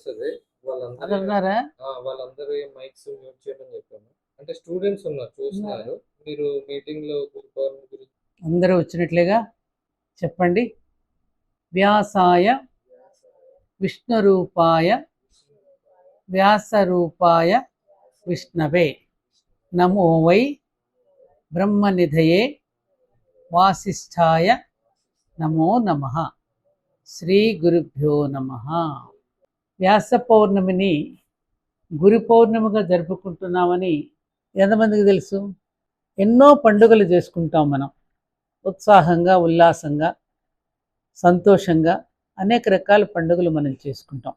వస్తుంది. వాళ్ళందరూ అదన్నారా? వాళ్ళందరూ మైక్స్ మ్యూట్ చేయమని చెప్పాను. అంటే స్టూడెంట్స్ ఉన్నారు చూస్తున్నారు. మీరు మీటింగ్ లో గురించి అందరూ వచ్చినట్లేగా చెప్పండి. వ్యాసాయ విష్ణురూపాయ వ్యాసరూపాయ విష్ణవే నమో వై బ్రహ్మనిధయే వాసిష్ఠాయ నమో నమః. శ్రీ గురుభ్యో నమః. వ్యాస పౌర్ణమిని గురు పౌర్ణమిగా జరుపుకుంటున్నామని ఎంతమందికి తెలుసు? ఎన్నో పండుగలు చేసుకుంటాం మనం. ఉత్సాహంగా, ఉల్లాసంగా, సంతోషంగా అనేక రకాల పండుగలు మనం చేసుకుంటాం.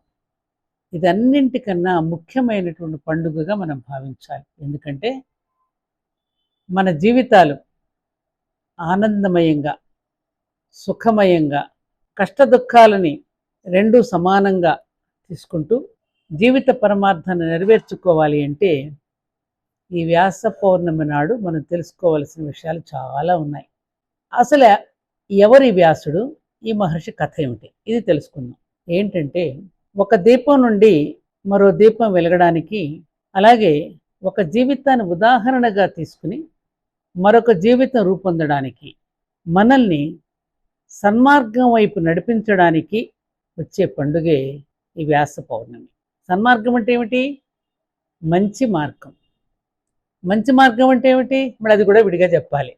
ఇదన్నింటికన్నా ముఖ్యమైనటువంటి పండుగగా మనం భావించాలి. ఎందుకంటే మన జీవితాలు ఆనందమయంగా, సుఖమయంగా, కష్ట దుఃఖాలని రెండు సమానంగా తీసుకుంటూ జీవిత పరమార్థాన్ని నెరవేర్చుకోవాలి అంటే ఈ వ్యాస పౌర్ణమి నాడు మనం తెలుసుకోవాల్సిన విషయాలు చాలా ఉన్నాయి. అసలు ఎవరి వ్యాసుడు, ఈ మహర్షి కథ ఏమిటి, ఇది తెలుసుకుందాం. ఏంటంటే ఒక దీపం నుండి మరో దీపం వెలగడానికి, అలాగే ఒక జీవితాన్ని ఉదాహరణగా తీసుకుని మరొక జీవితం రూపొందడానికి, మనల్ని సన్మార్గం వైపు నడిపించడానికి వచ్చే పండుగే ఈ వ్యాస పౌర్ణమి. సన్మార్గం అంటే ఏమిటి? మంచి మార్గం. మంచి మార్గం అంటే ఏమిటి? మరి అది కూడా విడిగా చెప్పాలి.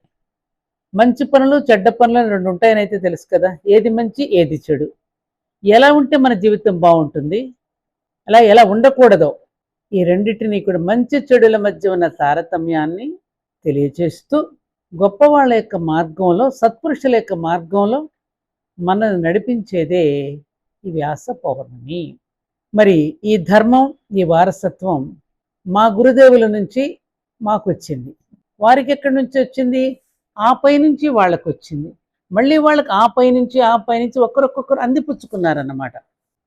మంచి పనులు, చెడ్డ పనులు అని రెండు ఉంటాయని అయితే తెలుసు కదా. ఏది మంచి, ఏది చెడు, ఎలా ఉంటే మన జీవితం బాగుంటుంది, అలా ఎలా ఉండకూడదో, ఈ రెండింటినీ కూడా మంచి చెడుల మధ్య ఉన్న తారతమ్యాన్ని తెలియచేస్తూ గొప్పవాళ్ళ యొక్క మార్గంలో, సత్పురుషుల యొక్క మార్గంలో మనల్ని నడిపించేదే ఈ వ్యాస పౌర్ణమి. మరి ఈ ధర్మం, ఈ వారసత్వం మా గురుదేవుల నుంచి మాకు వచ్చింది. వారికి ఎక్కడి నుంచి వచ్చింది? ఆ పై నుంచి వాళ్ళకు వచ్చింది. మళ్ళీ వాళ్ళకి ఆ పై నుంచి ఒక్కరొక్కొక్కరు అందిపుచ్చుకున్నారన్నమాట.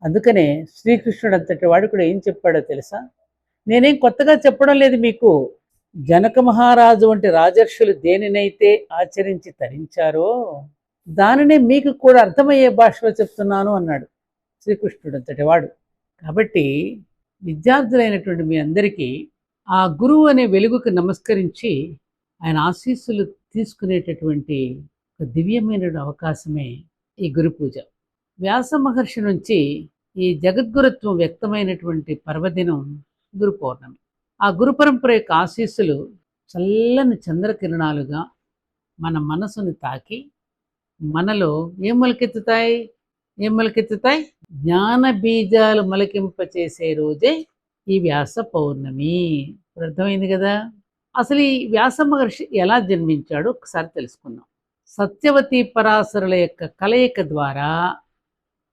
అందుకనే శ్రీకృష్ణుడు అంతటి వాడు కూడా ఏం చెప్పాడో తెలుసా? నేనేం కొత్తగా చెప్పడం లేదు మీకు. జనక మహారాజు వంటి రాజర్షులు దేనినైతే ఆచరించి తరించారో దానినే మీకు కూడా అర్థమయ్యే భాషలో చెప్తున్నాను అన్నాడు శ్రీకృష్ణుడు అంతటి వాడు. కాబట్టి విద్యార్థులైనటువంటి మీ అందరికీ ఆ గురువు అనే వెలుగుకు నమస్కరించి ఆయన ఆశీస్సులు తీసుకునేటటువంటి ఒక దివ్యమైన అవకాశమే ఈ గురు పూజ. వ్యాస మహర్షి నుంచి ఈ జగద్గురుత్వం వ్యక్తమైనటువంటి పర్వదినం గురు పౌర్ణమి. ఆ గురు పరంపర యొక్క ఆశీస్సులు చల్లని చంద్రకిరణాలుగా మన మనసుని తాకి మనలో ఏం మొలకెత్తుతాయి? జ్ఞాన బీజాలు మొలకింపచేసే రోజే ఈ వ్యాస పౌర్ణమి. అర్థమైంది కదా? అసలు ఈ వ్యాస మహర్షి ఎలా జన్మించాడో ఒకసారి తెలుసుకుందాం. సత్యవతి పరాశరుల యొక్క కలయిక ద్వారా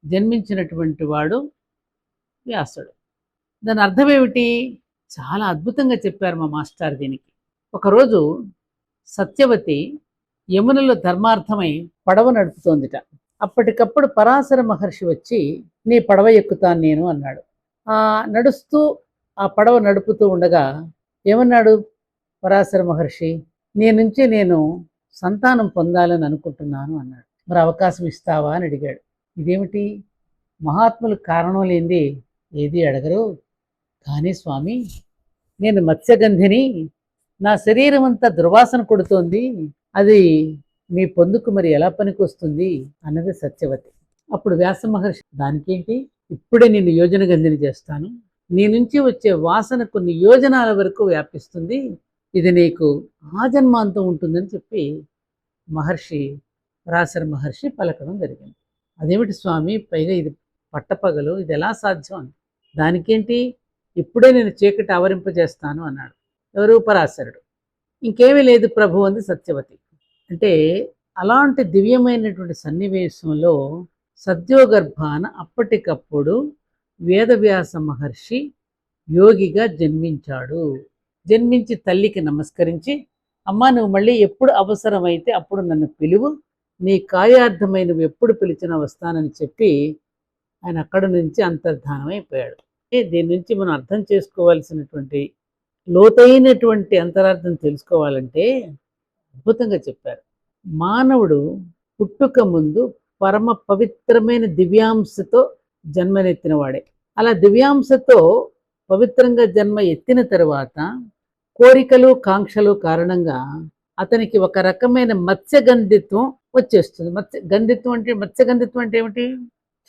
జన్మించినటువంటి వాడు వ్యాసుడు. దాని అర్థం ఏమిటి? చాలా అద్భుతంగా చెప్పారు మా మాస్టర్ దీనికి. ఒకరోజు సత్యవతి యమునలో ధర్మార్థమై పడవ నడుపుతోందిట. అప్పటికప్పుడు పరాశర మహర్షి వచ్చి నీ పడవ ఎక్కుతాను నేను అన్నాడు. నడుస్తూ ఆ పడవ నడుపుతూ ఉండగా ఏమన్నాడు పరాశర మహర్షి? నీ నుంచి నేను సంతానం పొందాలని అనుకుంటున్నాను అన్నాడు. మరి అవకాశం ఇస్తావా అని అడిగాడు. ఇదేమిటి, మహాత్ములు కారణం లేనిది ఏది అడగరు. కానీ స్వామి, నేను మత్స్యగంధిని, నా శరీరం అంతా దుర్వాసన కొడుతోంది, అది మీ పొందుకు మరి ఎలా పనికొస్తుంది అన్నది సత్యవతి. అప్పుడు వ్యాస మహర్షి, దానికేంటి, ఇప్పుడే నిన్ను యోజన గంధిని చేస్తాను, నీ నుంచి వచ్చే వాసన కొన్ని యోజనాల వరకు వ్యాపిస్తుంది, ఇది నీకు ఆజన్మాంతం ఉంటుందని చెప్పి పరాశర మహర్షి పలకడం జరిగింది. అదేమిటి స్వామి, పైగా ఇది పట్టపగలు, ఇది ఎలా సాధ్యం అని. దానికేంటి, ఇప్పుడే నేను చీకటి ఆవరింపజేస్తాను అన్నాడు. ఎవరు? పరాశరుడు. ఇంకేమీ లేదు ప్రభు అంది సత్యవతి. అంటే అలాంటి దివ్యమైనటువంటి సన్నివేశంలో సద్యోగర్భాన అప్పటికప్పుడు వేదవ్యాస మహర్షి యోగిగా జన్మించాడు. జన్మించి తల్లికి నమస్కరించి, అమ్మ నువ్వు మళ్ళీ ఎప్పుడు అవసరమైతే అప్పుడు నన్ను పిలువు, నీ కార్యార్థమై నువ్వు ఎప్పుడు పిలిచినా వస్తానని చెప్పి ఆయన అక్కడి నుంచి అంతర్ధానమైపోయాడు. దీని నుంచి మనం అర్థం చేసుకోవాల్సినటువంటి లోతైనటువంటి అంతరార్థం తెలుసుకోవాలంటే అద్భుతంగా చెప్పారు. మానవుడు పుట్టుక ముందు పరమ పవిత్రమైన దివ్యాంశతో జన్మనెత్తిన వాడే. అలా దివ్యాంశతో పవిత్రంగా జన్మ ఎత్తిన తరువాత కోరికలు కాంక్షలు కారణంగా అతనికి ఒక రకమైన మత్స్యగంధిత్వం వచ్చేస్తుంది. మత్స్యగంధిత్వం అంటే ఏమిటి?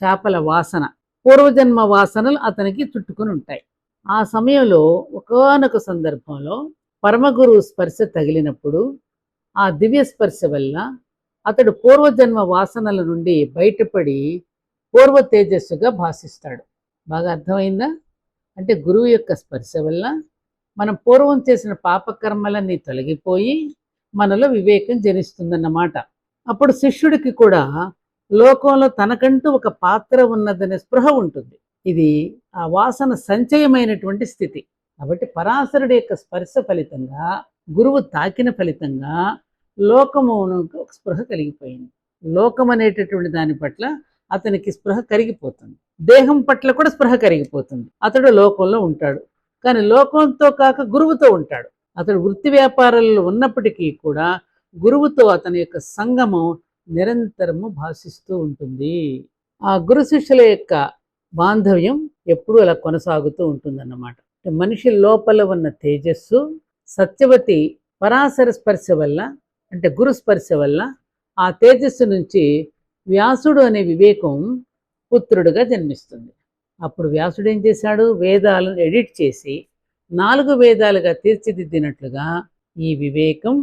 చేపల వాసన, పూర్వజన్మ వాసనలు అతనికి చుట్టుకొని ఉంటాయి. ఆ సమయంలో ఒకానొక సందర్భంలో పరమగురువు స్పర్శ తగిలినప్పుడు ఆ దివ్య స్పర్శ వల్ల అతడు పూర్వజన్మ వాసనల నుండి బయటపడి పూర్వ తేజస్సుగా భాషిస్తాడు. బాగా అర్థమైందా? అంటే గురువు యొక్క స్పర్శ వల్ల మనం పూర్వం చేసిన పాపకర్మలన్నీ తొలగిపోయి మనలో వివేకం జనిస్తుందన్నమాట. అప్పుడు శిష్యుడికి కూడా లోకంలో తనకంటూ ఒక పాత్ర ఉన్నదనే స్పృహ ఉంటుంది. ఇది ఆ వాసన సంచయమైనటువంటి స్థితి. కాబట్టి పరాశరుడి యొక్క స్పర్శ ఫలితంగా, గురువు తాకిన ఫలితంగా లోకమునకు ఒక స్పృహ కలిగిపోయింది. లోకం అనేటటువంటి దాని పట్ల అతనికి స్పృహ కరిగిపోతుంది. దేహం పట్ల కూడా స్పృహ కరిగిపోతుంది. అతడు లోకంలో ఉంటాడు, కానీ లోకంతో కాక గురువుతో ఉంటాడు. అతడు వృత్తి వ్యాపారాల్లో ఉన్నప్పటికీ కూడా గురువుతో అతని యొక్క సంగమం నిరంతరము భాషిస్తూ ఉంటుంది. ఆ గురు శిష్యుల యొక్క బాంధవ్యం ఎప్పుడూ అలా కొనసాగుతూ ఉంటుందన్నమాట. మనిషి లోపల ఉన్న తేజస్సు సత్యవతి పరాశర స్పర్శ వల్ల, అంటే గురు స్పర్శ వల్ల ఆ తేజస్సు నుంచి వ్యాసుడు అనే వివేకం పుత్రుడుగా జన్మిస్తుంది. అప్పుడు వ్యాసుడు ఏం చేశాడు? వేదాలను ఎడిట్ చేసి 4 వేదాలుగా తీర్చిదిద్దినట్లుగా ఈ వివేకం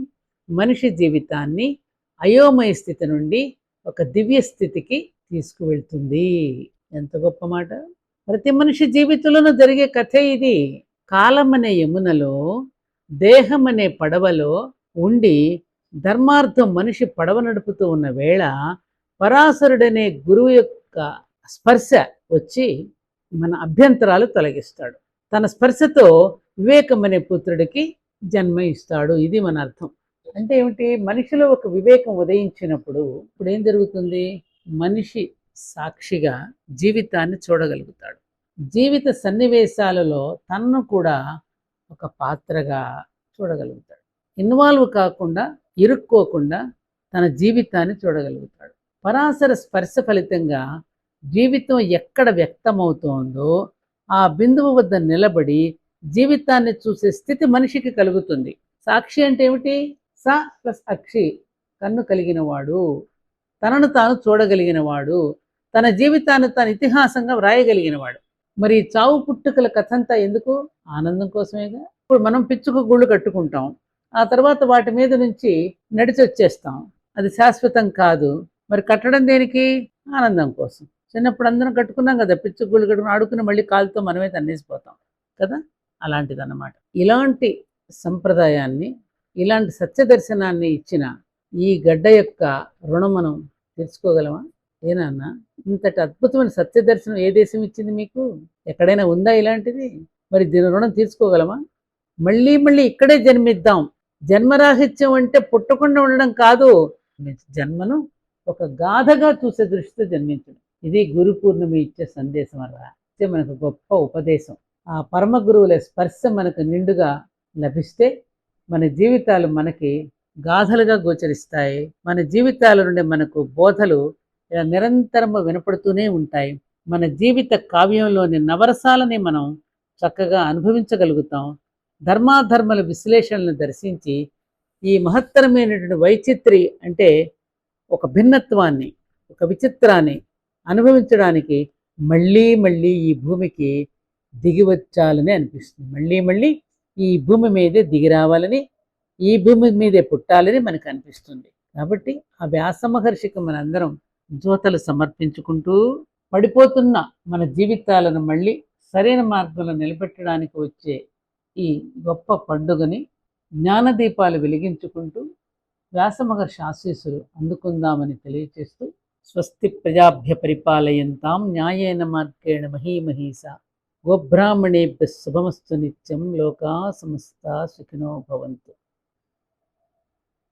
మనిషి జీవితాన్ని అయోమయ స్థితి నుండి ఒక దివ్య స్థితికి తీసుకువెళ్తుంది. ఎంత గొప్ప మాట! ప్రతి మనిషి జీవితంలోనూ జరిగే కథే ఇది. కాలం అనే యమునలో, దేహం అనే పడవలో ఉండి ధర్మార్థం మనిషి పడవ నడుపుతూ ఉన్న వేళ పరాశరుడనే గురువు యొక్క స్పర్శ వచ్చి మన అభ్యంతరాలు తొలగిస్తాడు. తన స్పర్శతో వివేకం అనే పుత్రుడికి జన్మ ఇస్తాడు. ఇది మన అర్థం. అంటే ఏమిటి? మనిషిలో ఒక వివేకం ఉదయించినప్పుడు ఇప్పుడు ఏం జరుగుతుంది? మనిషి సాక్షిగా జీవితాన్ని చూడగలుగుతాడు. జీవిత సన్నివేశాలలో తనను కూడా ఒక పాత్రగా చూడగలుగుతాడు. ఇన్వాల్వ్ కాకుండా, ఇరుక్కోకుండా తన జీవితాన్ని చూడగలుగుతాడు. పరాశర స్పర్శ ఫలితంగా జీవితం ఎక్కడ వ్యక్తమవుతోందో ఆ బిందువు వద్ద నిలబడి జీవితాన్ని చూసే స్థితి మనిషికి కలుగుతుంది. సాక్షి అంటే ఏమిటి? స ప్లస్ అక్షి, కన్ను కలిగిన వాడు, తనను తాను చూడగలిగిన వాడు, తన జీవితాన్ని తాను ఇతిహాసంగా వ్రాయగలిగిన వాడు. మరి చావు పుట్టుకల కథంతా ఎందుకు? ఆనందం కోసమేగా. ఇప్పుడు మనం పిచ్చుకు గూళ్ళు కట్టుకుంటాం, ఆ తర్వాత వాటి మీద నుంచి నడిచి వచ్చేస్తాం. అది శాశ్వతం కాదు. మరి కట్టడం దేనికి? ఆనందం కోసం. చిన్నప్పుడు అందరం కట్టుకున్నాం కదా, పిచ్చుకు గూళ్ళు కట్టుకుని ఆడుకుని మళ్ళీ కాలుతో మనమే తన్నేసిపోతాం కదా. అలాంటిదన్నమాట. ఇలాంటి సంప్రదాయాన్ని, ఇలాంటి సత్య దర్శనాన్ని ఇచ్చిన ఈ గడ్డ యొక్క రుణం మనం తీర్చుకోగలమా? ఏనన్నా, ఇంతటి అద్భుతమైన సత్య దర్శనం ఏ దేశం ఇచ్చింది మీకు? ఎక్కడైనా ఉందా ఇలాంటిది? మరి దీని రుణం తీర్చుకోగలమా? మళ్ళీ మళ్ళీ ఇక్కడే జన్మిద్దాం. జన్మరాహిత్యం అంటే పుట్టకుండా ఉండడం కాదు, జన్మను ఒక గాథగా చూసే దృష్టితో జన్మించడం. ఇది గురు పూర్ణమి ఇచ్చే సందేశం అలా. మనకు గొప్ప ఉపదేశం. ఆ పరమ గురువుల స్పర్శ మనకు నిండుగా లభిస్తే మన జీవితాలు మనకి గాథలుగా గోచరిస్తాయి. మన జీవితాల నుండి మనకు బోధలు ఇలా నిరంతరము వినపడుతూనే ఉంటాయి. మన జీవిత కావ్యంలోని నవరసాలని మనం చక్కగా అనుభవించగలుగుతాం. ధర్మాధర్మల విశ్లేషణను దర్శించి ఈ మహత్తరమైనటువంటి వైచిత్రి అంటే ఒక భిన్నత్వాన్ని, ఒక విచిత్రాన్ని అనుభవించడానికి మళ్ళీ మళ్ళీ ఈ భూమికి దిగివచ్చాలని అనిపిస్తుంది. మళ్ళీ మళ్ళీ ఈ భూమి మీదే దిగి రావాలని, ఈ భూమి మీదే పుట్టాలని మనకు అనిపిస్తుంది. కాబట్టి ఆ వ్యాస మహర్షికి మనందరం జ్యోతలు సమర్పించుకుంటూ పడిపోతున్న మన జీవితాలను మళ్ళీ సరైన మార్గంలో నిలబెట్టడానికి వచ్చే ఈ గొప్ప పండుగని జ్ఞానదీపాలు వెలిగించుకుంటూ వ్యాస మహర్షి ఆశీస్సులు అందుకుందామని తెలియచేస్తూ, స్వస్తి ప్రజాభ్య పరిపాలయంతాం న్యాయేన మార్గేణ మహీమహీసా గోబ్రాహ్మణేభ్యః శుభమస్తు నిత్యం. లోకా సమస్తా సుఖినో భవంతు.